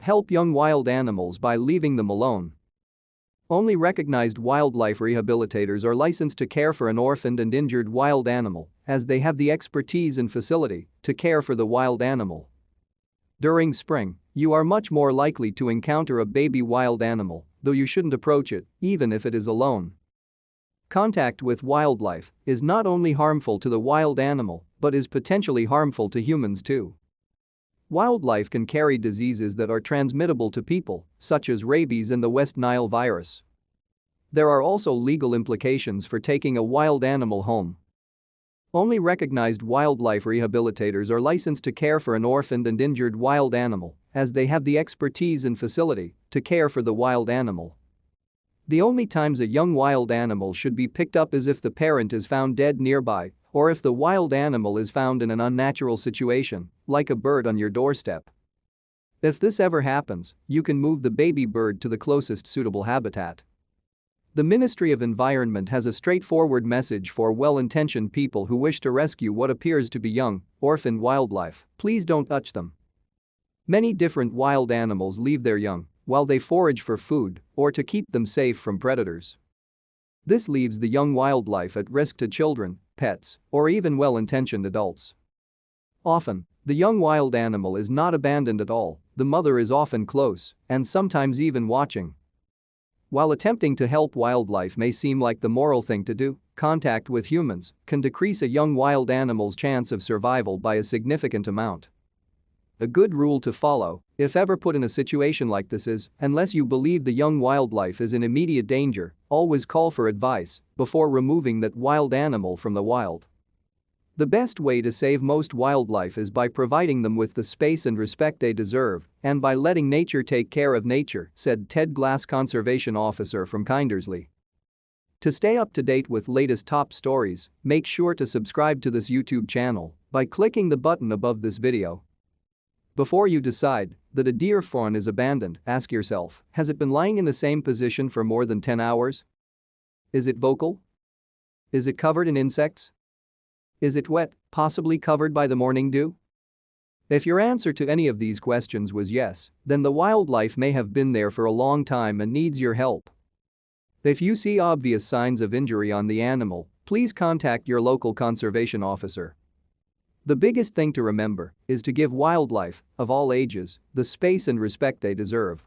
Help young wild animals by leaving them alone. Only recognized wildlife rehabilitators are licensed to care for an orphaned and injured wild animal, as they have the expertise and facility to care for the wild animal. During spring, you are much more likely to encounter a baby wild animal, though you shouldn't approach it, even if it is alone. Contact with wildlife is not only harmful to the wild animal, but is potentially harmful to humans too. Wildlife can carry diseases that are transmittable to people, such as rabies and the West Nile virus. There are also legal implications for taking a wild animal home. Only recognized wildlife rehabilitators are licensed to care for an orphaned and injured wild animal, as they have the expertise and facility to care for the wild animal. The only times a young wild animal should be picked up is if the parent is found dead nearby, or if the wild animal is found in an unnatural situation, like a bird on your doorstep. If this ever happens, you can move the baby bird to the closest suitable habitat. The Ministry of Environment has a straightforward message for well-intentioned people who wish to rescue what appears to be young, orphaned wildlife: please don't touch them. Many different wild animals leave their young while they forage for food or to keep them safe from predators. This leaves the young wildlife at risk to children, pets, or even well-intentioned adults. Often, the young wild animal is not abandoned at all, the mother is often close and sometimes even watching. While attempting to help wildlife may seem like the moral thing to do, contact with humans can decrease a young wild animal's chance of survival by a significant amount. A good rule to follow, if ever put in a situation like this, is, unless you believe the young wildlife is in immediate danger, always call for advice before removing that wild animal from the wild. The best way to save most wildlife is by providing them with the space and respect they deserve and by letting nature take care of nature, said Ted Glass, conservation officer from Kindersley. To stay up to date with latest top stories, make sure to subscribe to this YouTube channel by clicking the button above this video. Before you decide that a deer fawn is abandoned, ask yourself, has it been lying in the same position for more than 10 hours? Is it vocal? Is it covered in insects? Is it wet, possibly covered by the morning dew? If your answer to any of these questions was yes, then the wildlife may have been there for a long time and needs your help. If you see obvious signs of injury on the animal, please contact your local conservation officer. The biggest thing to remember is to give wildlife, of all ages, the space and respect they deserve.